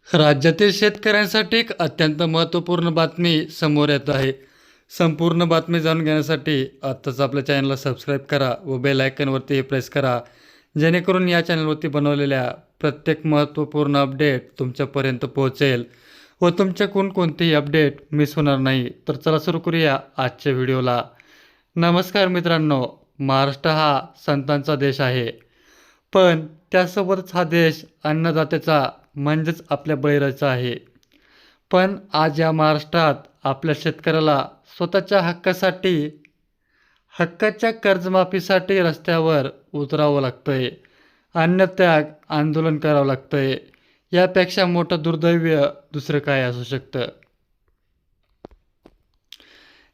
राज्यातील शेतकऱ्यांसाठी एक अत्यंत महत्त्वपूर्ण बातमी समोर येत आहे. संपूर्ण बातमी जाणून घेण्यासाठी आत्ताच आपल्या चॅनलला सबस्क्राईब करा व बेल आयकॉनवरती प्रेस करा, जेणेकरून या चॅनलवरती बनवलेल्या प्रत्येक महत्त्वपूर्ण अपडेट तुमच्यापर्यंत पोहोचेल व तुमच्याकडून कोणतेही अपडेट मिस होणार नाही. तर चला सुरू करूया आजच्या व्हिडिओला. नमस्कार मित्रांनो, महाराष्ट्र हा संतांचा देश आहे, पण त्यासोबतच हा देश अन्नदात्याचा म्हणजेच आपल्या बळीराचा आहे. पण आज या महाराष्ट्रात आपल्या शेतकऱ्याला स्वतःच्या हक्काच्या कर्जमाफीसाठी रस्त्यावर उतरावं लागतंय. अन्नत्याग आंदोलन करावं लागतंय. यापेक्षा मोठं दुर्दैव्य दुसरं काय असू शकतं.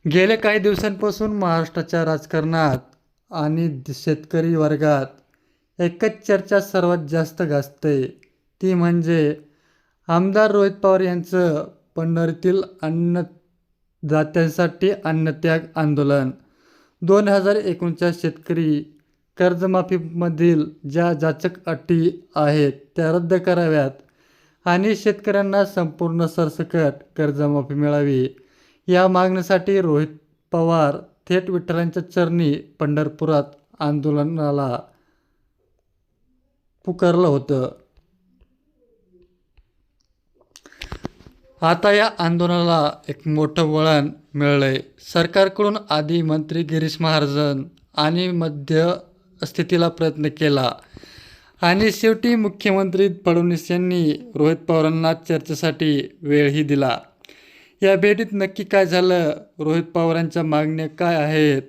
गेल्या काही दिवसांपासून महाराष्ट्राच्या राजकारणात आणि शेतकरी वर्गात एकच चर्चा सर्वात जास्त गाजते, ती म्हणजे आमदार रोहित पवार यांचं पंढरीतील अन्नदात्यांसाठी अन्नत्याग आंदोलन. 2019च्या शेतकरी कर्जमाफीमधील ज्या जाचक अटी आहेत त्या रद्द कराव्यात आणि शेतकऱ्यांना संपूर्ण सरसकट कर्जमाफी मिळावी, या मागणीसाठी रोहित पवार थेट विठ्ठलांच्या चरणी पंढरपुरात आंदोलनाला पुकारलं होतं. आता या आंदोलनाला एक मोठं वळण मिळलंय. सरकारकडून आधी मंत्री गिरीश महाजन आणि मध्यस्थितीला प्रयत्न केला आणि शेवटी मुख्यमंत्री फडणवीस यांनी रोहित पवारांना चर्चेसाठी वेळही दिला. या भेटीत नक्की काय झालं, रोहित पवारांच्या मागण्या काय आहेत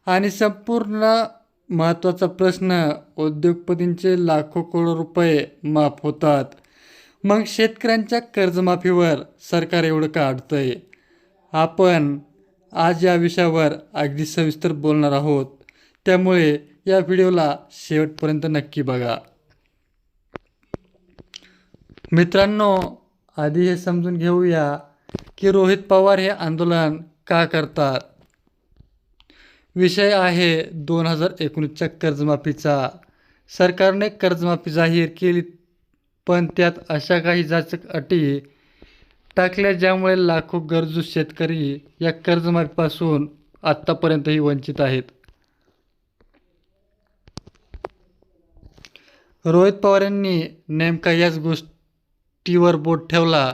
आणि संपूर्ण महत्त्वाचा प्रश्न, उद्योगपतींचे लाखो करोड रुपये माफ होतात, मग शेतकऱ्यांच्या कर्जमाफीवर सरकार एवढं का अडतंय, आपण आज या विषयावर अगदी सविस्तर बोलणार आहोत. त्यामुळे या व्हिडिओला शेवटपर्यंत नक्की बघा. मित्रांनो, आधी हे समजून घेऊया की रोहित पवार हे आंदोलन का करतात. विषय आहे 2019च्या कर्जमाफीचा. सरकारने कर्जमाफी जाहीर केली, पण त्यात अशा काही जाचक अटी टाकल्या ज्यामुळे लाखो गरजू शेतकरी या कर्जमाफीपासून आत्तापर्यंतही वंचित आहेत. रोहित पवार यांनी नेमका याच गोष्टीवर बोट ठेवला.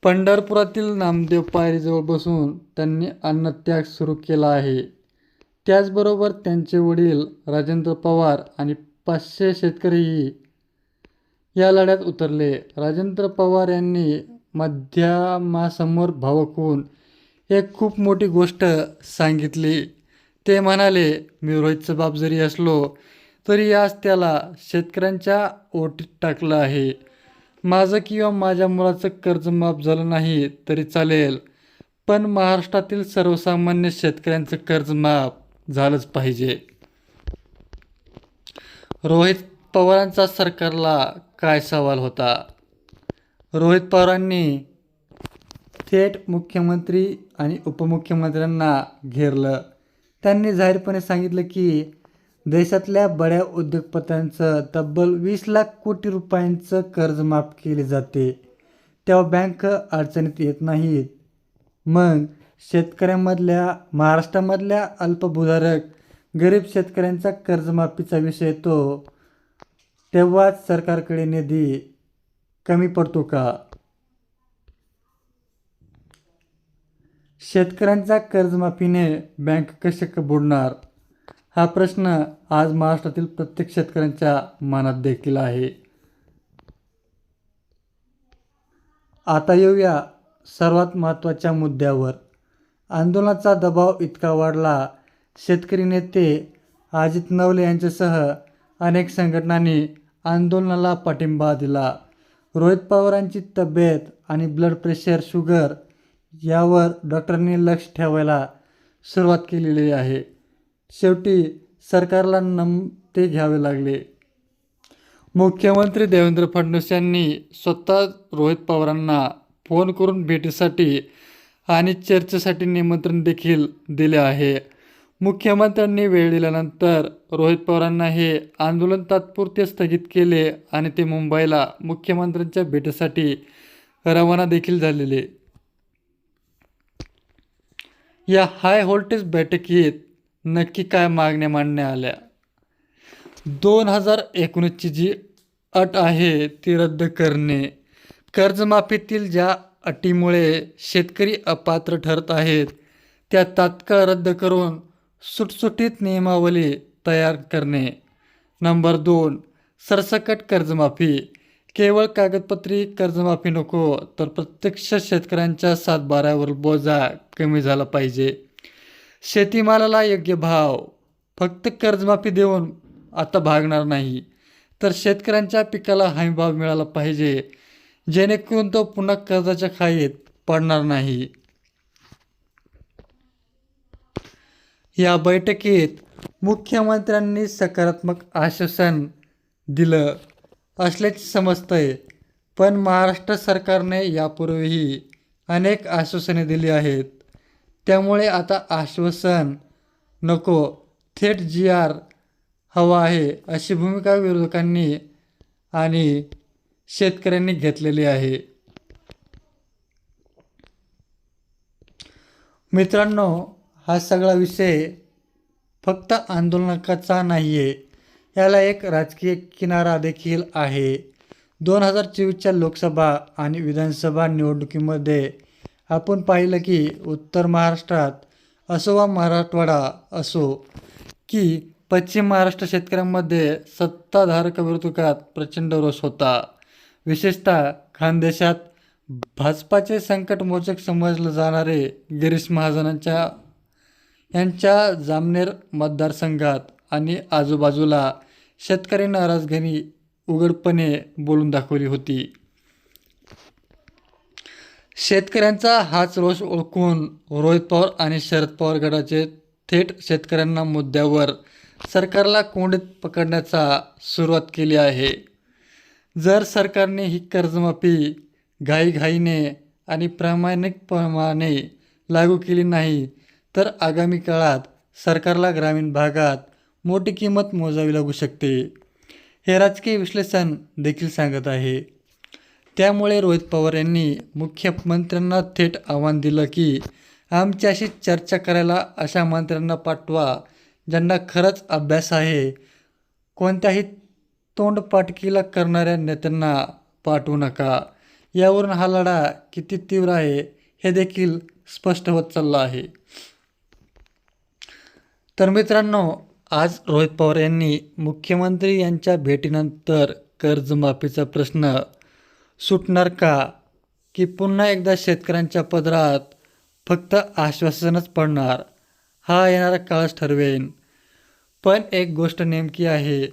पंढरपुरातील नामदेव पायरीजवळ बसून त्यांनी अन्नत्याग सुरू केला आहे. त्याचबरोबर त्यांचे वडील राजेंद्र पवार आणि 500 शेतकरीही या लढ्यात उतरले. राजेंद्र पवार यांनी माध्यमासमोर भावुक होऊन एक खूप मोठी गोष्ट सांगितली. ते म्हणाले, मी रोहितचा बाप जरी असलो तरी आज त्याला शेतकऱ्यांच्या ओटीत टाकलं आहे. माझं किंवा माझ्या मुलाचं कर्ज माफ झालं नाही तरी चालेल, पण महाराष्ट्रातील सर्वसामान्य शेतकऱ्यांचं कर्ज माफ झालंच पाहिजे. रोहित पवारांचा सरकारला काय सवाल होता. रोहित पवारांनी थेट मुख्यमंत्री आणि उपमुख्यमंत्र्यांना घेरलं. त्यांनी जाहीरपणे सांगितलं की देशातल्या बड्या उद्योगपत्यांचं तब्बल 20 लाख कोटी रुपयांचं कर्ज माफ केले जाते, तेव्हा बँक अडचणीत येत नाहीत. मग महाराष्ट्रामधल्या अल्पभूधारक गरीब शेतकऱ्यांचा कर्जमाफीचा विषय येतो तेव्हाच सरकारकडे निधी कमी पडतो का. शेतकऱ्यांच्या कर्जमाफीने बँक कसे बुडणार, हा प्रश्न आज महाराष्ट्रातील प्रत्येक शेतकऱ्यांच्या मनात देखील आहे. आता येऊया सर्वात महत्त्वाच्या मुद्द्यावर. आंदोलनाचा दबाव इतका वाढला, शेतकरी नेते अजित नवले यांच्यासह अनेक संघटनांनी आंदोलनाला पाठिंबा दिला. रोहित पवारांची तब्येत आणि ब्लड प्रेशर, शुगर यावर डॉक्टरांनी लक्ष ठेवायला सुरुवात केलेली आहे. शेवटी सरकारला नमते घ्यावे लागले. मुख्यमंत्री देवेंद्र फडणवीस यांनी स्वतः रोहित पवारांना फोन करून भेटीसाठी आणि चर्चेसाठी निमंत्रण देखील दिले आहे. मुख्यमंत्र्यांनी वेळ दिल्यानंतर रोहित पवारांना हे आंदोलन तात्पुरते स्थगित केले आणि ते मुंबईला मुख्यमंत्र्यांच्या भेटीसाठी रवाना देखील झालेले. या हाय व्होल्टेज बैठकीत नक्की काय मागण्या मांडण्यात आल्या? 2019ची जी अट आहे ती रद्द करणे, कर्जमाफीतील ज्या अटीमुळे शेतकरी अपात्र ठरत आहेत त्या तात्काळ रद्द करून सुटसुटीत नियमावली तयार करणे. नंबर 2, सरसकट कर्जमाफी. केवळ कागदपत्री कर्जमाफी नको, तर प्रत्यक्ष शेतकऱ्यांच्या सातबाऱ्यावर बोजा कमी झाला पाहिजे. शेतीमालाला योग्य भाव. फक्त कर्जमाफी देऊन आता भागणार नाही, तर शेतकऱ्यांच्या पिकाला हमीभाव मिळाला पाहिजे, जेणेकरून तो पुन्हा कर्जाच्या खाईत पडणार नाही. या बैठकीत मुख्यमंत्र्यांनी सकारात्मक आश्वासन दिलं असल्याचे समजतंय, पण महाराष्ट्र सरकारने यापूर्वीही अनेक आश्वासने दिली आहेत. त्यामुळे आता आश्वासन नको, थेट GR हवा आहे, अशी भूमिका विरोधकांनी आणि शेतकऱ्यांनी घेतलेली आहे. मित्रांनो, हा सगळा विषय फक्त आंदोलनाचा नाही आहे, याला एक राजकीय किनारा देखील आहे. 2024च्या लोकसभा आणि विधानसभा निवडणुकीमध्ये आपण पाहिलं की उत्तर महाराष्ट्रात असो वा मराठवाडा असो की पश्चिम महाराष्ट्र शेतकऱ्यांमध्ये सत्ताधारकाविरोधात प्रचंड रोष होता. विशेषतः खानदेशात भाजपाचे संकटमोचक समजलं जाणारे गिरीश महाजनांच्या यांच्या जामनेर मतदारसंघात आणि आजूबाजूला शेतकरी नाराजगिरी उघडपणे बोलून दाखवली होती. शेतकऱ्यांचा हाच रोष ओळखून रोहित पवार आणि शरद पवार गटाचे थेट शेतकऱ्यांना मुद्द्यावर सरकारला कोंडीत पकडण्याचा सुरुवात केली आहे. जर सरकारने ही कर्जमाफी घाईघाईने आणि प्रामाणिकपणाने लागू केली नाही, तर आगामी काळात सरकारला ग्रामीण भागात मोठी किंमत मोजावी लागू शकते, हे राजकीय विश्लेषण देखील सांगत आहे. त्यामुळे रोहित पवार यांनी मुख्यमंत्र्यांना थेट आव्हान दिलं की आमच्याशी चर्चा करायला अशा मंत्र्यांना पाठवा ज्यांना खरंच अभ्यास आहे. कोणत्याही तोंडपाटकीला करणाऱ्या नेत्यांना पाठवू नका. यावरून हा लढा किती तीव्र आहे हे देखील स्पष्ट होत चाललं आहे. तर मित्रांनो, आज रोहित पवार यांनी मुख्यमंत्री यांच्या भेटीनंतर कर्जमाफीचा प्रश्न सुटणार का, की पुन्हा एकदा शेतकऱ्यांच्या पदरात फक्त आश्वासनच पडणार, हा येणारा काळच ठरवेन. पण एक गोष्ट नेमकी आहे,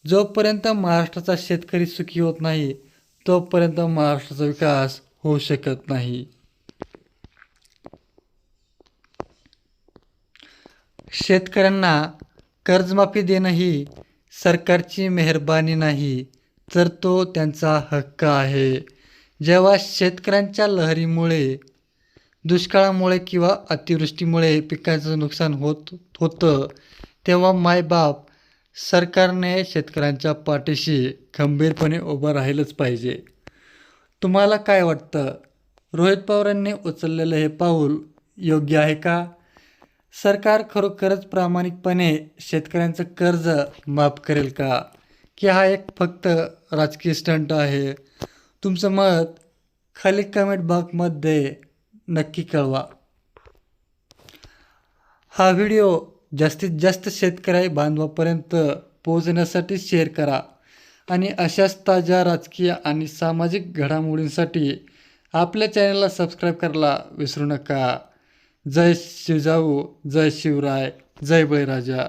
जोपर्यंत महाराष्ट्राचा शेतकरी सुखी होत नाही तोपर्यंत महाराष्ट्राचा विकास होऊ शकत नाही. शेतकऱ्यांना कर्जमाफी देणं ही सरकारची मेहरबानी नाही, तर तो त्यांचा हक्क आहे. जेव्हा शेतकऱ्यांच्या लहरीमुळे, दुष्काळामुळे किंवा अतिवृष्टीमुळे पिकांचं नुकसान होतं तेव्हा मायबाप सरकारने शेतकऱ्यांच्या पाठीशी खंबीरपणे उभं राहिलंच पाहिजे. तुम्हाला काय वाटतं, रोहित पवारांनी उचललेलं हे पाऊल योग्य आहे का? सरकार खरोखरच प्रामाणिकपणे शेतकऱ्यांचं कर्ज माफ करेल का, की हा एक फक्त राजकीय स्टंट आहे? तुमचं मत खाली कमेंट बॉक्समध्ये नक्की कळवा. हा व्हिडिओ जास्तीत जास्त शेतकरी बांधवापर्यंत पोहोचण्यासाठी शेअर करा आणि अशाच ताज्या राजकीय आणि सामाजिक घडामोडींसाठी आपल्या चॅनलला सबस्क्राईब करायला विसरू नका. जय जिजाऊ, जय शिवराय, जय बळीराजा.